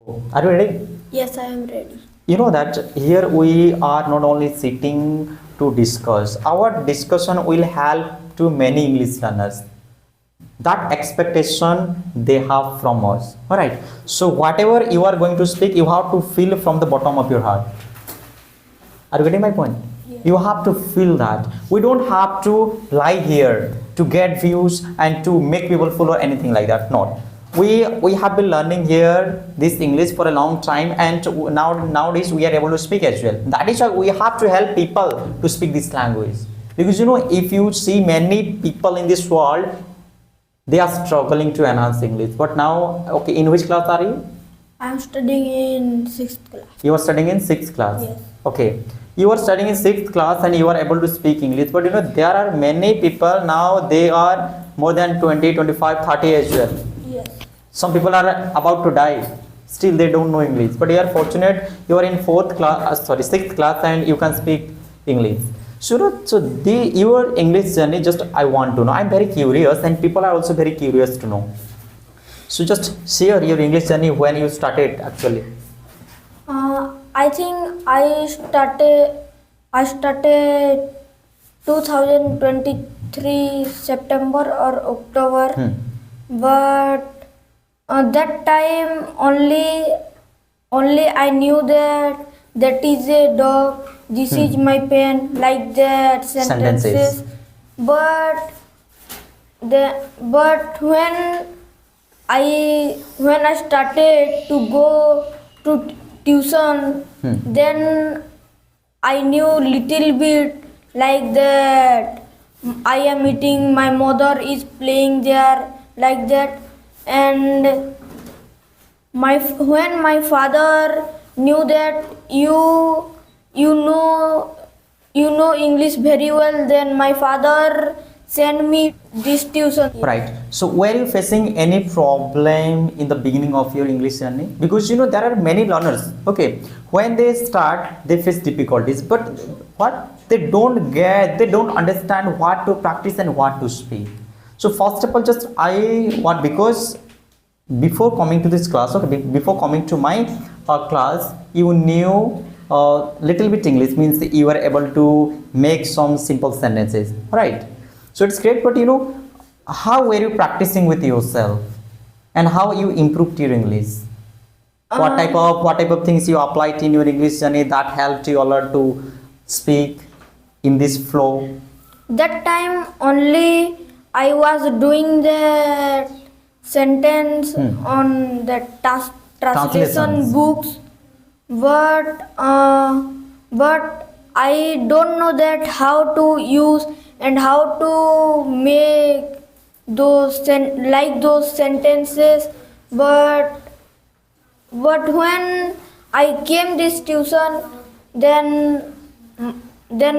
Are you ready? Yes, I am ready. You know that here we are not only sitting to discuss, our discussion will help to many English learners. That expectation they have from us. Alright. So whatever you are going to speak, you have to feel from the bottom of your heart. Are you getting my point? Yeah. You have to feel that. We don't have to lie here to get views and to make people follow anything like that. Not. We have been learning here this English for a long time, and nowadays we are able to speak as well. That is why we have to help people to speak this language. Because you know, if you see many people in this world, they are struggling to enhance English. But now, okay, in which class are you? I am studying in 6th class. You are studying in 6th class. Yes. Okay. You are studying in 6th class and you are able to speak English. But you know, there are many people now, they are more than 20, 25, 30 as well. Yes. Some people are about to die. Still they don't know English. But you are fortunate, you are in 6th class and you can speak English. So your English journey, just I want to know. I'm very curious and people are also very curious to know. So just share your English journey when you started actually. I think I started 2023 September or October, but that time only I knew that is a dog, this is my pen, like that sentences. But when I started to go to tuition, then I knew little bit like that. I am eating, my mother is playing there, like that. And when my father knew that you know English very well, then my father sent me this tuition. Right. So were you facing any problem in the beginning of your English journey? Because you know there are many learners. Okay, when they start, they face difficulties. But what they don't get, they don't understand what to practice and what to speak. So first of all, because before coming to this class, okay, before coming to my class, you knew little bit English, means you were able to make some simple sentences, right? So it's great, but you know, how were you practicing with yourself and how you improved your English? What type of things you applied in your English journey that helped you a lot to speak in this flow? That time only I was doing the sentence on the translation Translations. books, but I don't know that how to use and how to make those sentences. But when I came this tuition, then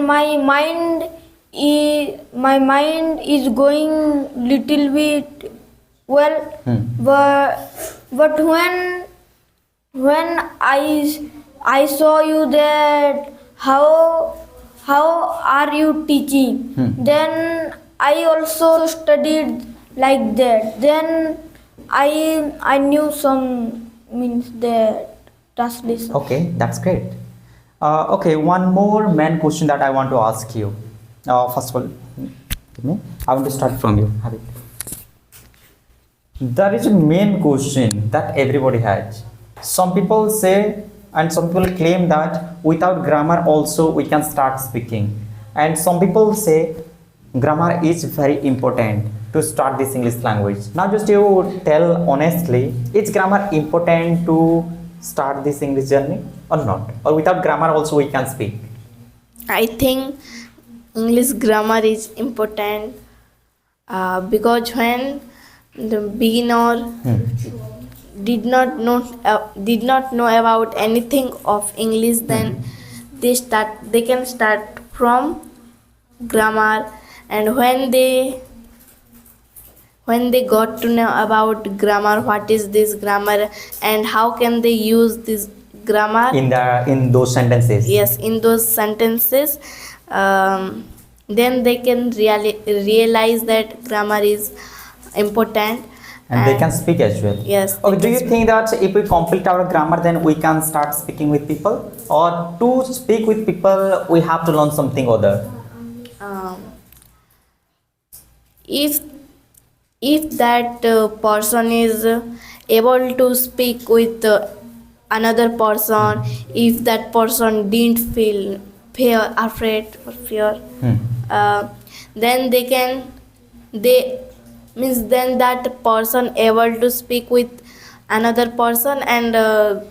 my mind is going little bit well. But when I saw you that how are you teaching, then I also studied like that. Then I knew some means the translation. Okay, that's great. Okay, one more main question that I want to ask you. First of all, I want to start from you. Habib. There is a main question that everybody has. Some people say and some people claim that without grammar also we can start speaking. And some people say grammar is very important to start this English language. Now just you tell honestly, is grammar important to start this English journey or not? Or without grammar also we can speak? I think English grammar is important because when the beginner did not know about anything of English, then they can start from grammar, and when they got to know about grammar, what is this grammar and how can they use this grammar In those sentences. Yes, in those sentences, then they can realize that grammar is important. And they can speak as well. Yes, they Okay, do can you speak. think that if we complete our grammar, then we can start speaking with people? Or to speak with people, we have to learn something other? um, if that person is able to speak with another person, if that person didn't feel fear, afraid or fear, uh, then they means then that person able to speak with another person, and that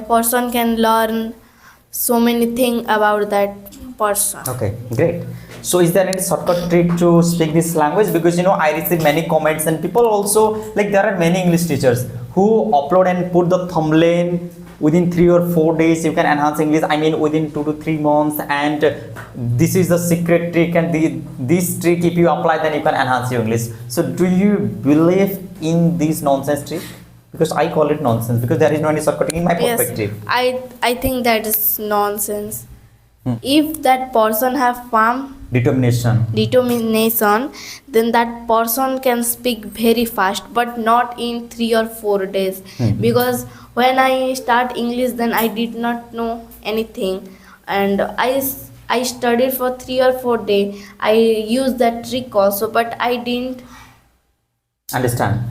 person can learn so many things about that person. Okay, great. So is there any shortcut trick to speak this language? Because I receive many comments, and people also, like, there are many English teachers who upload and put the thumbnail within 3 or 4 days you can enhance English. I mean within 2 to 3 months, and this is the secret trick, and this trick if you apply then you can enhance your English. So do you believe in this nonsense trick? Because I call it nonsense, because there is no any shortcut in my perspective. Yes, I think that is nonsense. If that person have firm Determination. determination, then that person can speak very fast, but not in 3 or 4 days. Because when I start English, then I did not know anything, and I studied for 3 or 4 days. I used that trick also, but I didn't understand.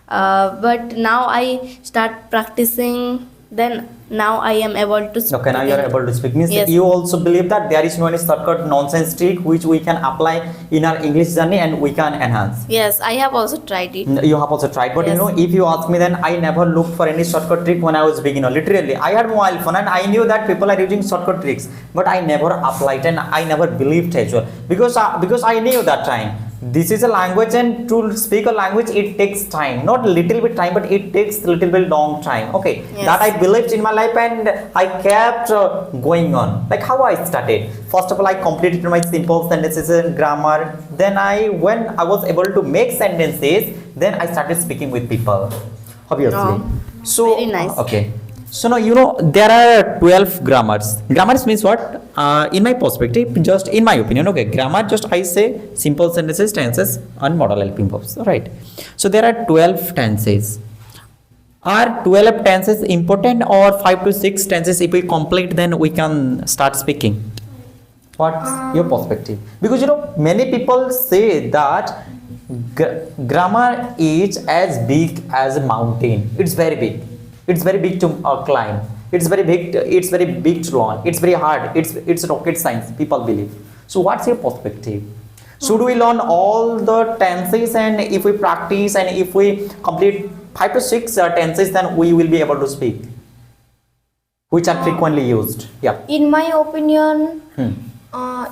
But now I start practicing, then now I am able to speak. Okay, now you are able to speak. Means Yes. you also believe that there is no any shortcut nonsense trick which we can apply in our English journey and we can enhance. Yes, I have also tried it. You have also tried, but Yes. if you ask me, then I never looked for any shortcut trick when I was beginner. Literally, I had mobile phone and I knew that people are using shortcut tricks, but I never applied and I never believed as well, because I knew that time this is a language, and to speak a language it takes time, not little bit time, but it takes little bit long time. Okay, Yes. that I believed in my life, and I kept going on. Like how I started. First of all, I completed my simple sentences and grammar. Then when I was able to make sentences, then I started speaking with people. Obviously. Oh, So very nice. okay. So now there are 12 grammars. Grammars means what? In my perspective, just in my opinion, okay, grammar just I say simple sentences, tenses, and modal helping verbs. Right. So there are 12 tenses. Are 12 tenses important, or 5 to 6 tenses if we complete then we can start speaking? What's your perspective? Because many people say that grammar is as big as a mountain. It's very big. It's very big to climb. It's very big to learn. It's very hard. It's rocket science, people believe. So what's your perspective? Should we learn all the tenses, and if we practice and if we complete 5 to 6 tenses, then we will be able to speak, which are frequently used? Yeah. In my opinion,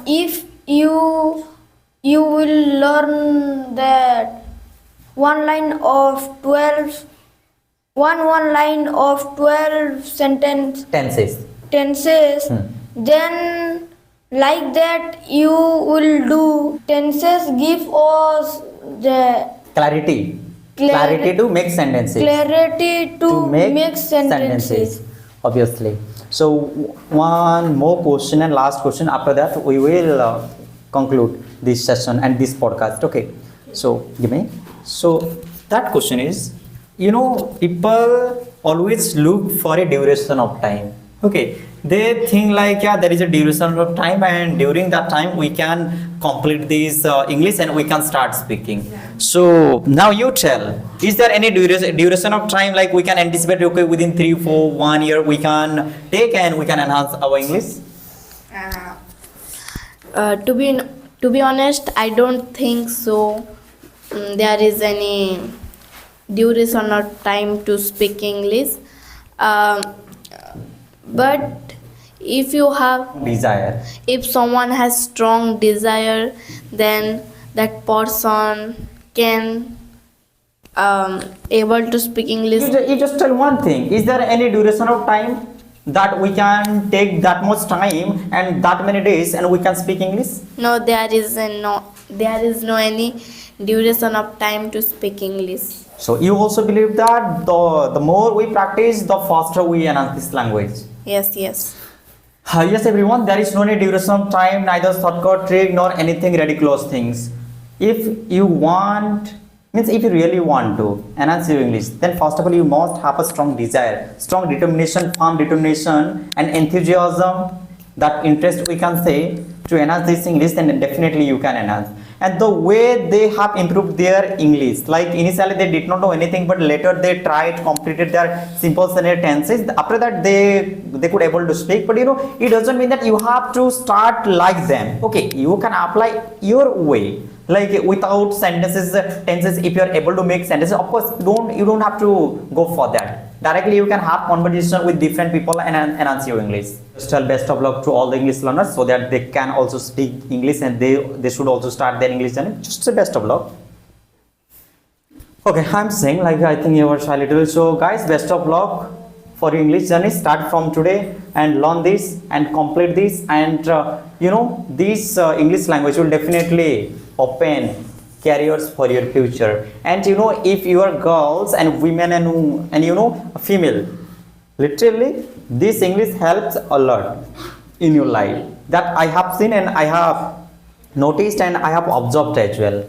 if you will learn that one line of 12 Tenses. tenses, then like that you will do. Tenses give us the Clarity to make sentences. clarity to make sentences. Obviously. So one more question and last question. After that, we will conclude this session and this podcast. Okay. So give me. So that question is, people always look for a duration of time. Okay, they think like, yeah, there is a duration of time, and during that time we can complete this English and we can start speaking. So now you tell, is there any duration of time, like we can anticipate, okay, within 3, 4, 1 year we can take and we can enhance our English? To be honest, I don't think so. There is any duration or time to speak English. But if you have Desire. if someone has strong desire, then that person can able to speak English. You just tell one thing. Is there any duration of time that we can take that much time and that many days and we can speak English? No, there is no any duration of time to speak English. So you also believe that the more we practice, the faster we enhance this language? Yes. Yes, everyone, there is no any duration of time, neither shortcut trick nor anything ridiculous things. if you want, means if you really want to enhance your English, then first of all you must have a strong desire, strong determination, firm determination and enthusiasm, that interest we can say, to enhance this English. Then definitely you can enhance. And the way they have improved their English, like initially they did not know anything, but later they tried, completed their simple sentence tenses. After that they could able to speak. But you know, it doesn't mean that you have to start like them. Okay, you can apply your way, like without sentences, tenses. If you are able to make sentences, of course you don't have to go for that. Directly you can have conversation with different people and enhance your English. Just tell best of luck to all the English learners, so that they can also speak English and they should also start their English journey. Just say best of luck. Okay, I'm saying, like, I think you were shy little. So guys, best of luck for your English journey. Start from today and learn this and complete this, and you know, this English language will definitely open careers for your future. And you know, if you are girls and women and you know, female, literally this English helps a lot in your life, that I have seen and I have noticed and I have observed as well.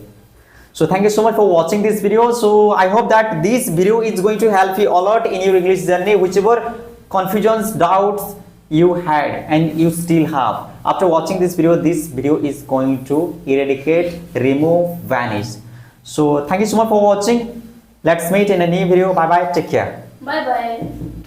So thank you so much for watching this video. So I hope that this video is going to help you a lot in your English journey. Whichever confusions, doubts you had and you still have, after watching this video is going to eradicate, remove, vanish. So thank you so much for watching. Let's meet in a new video. Bye bye, take care. Bye bye.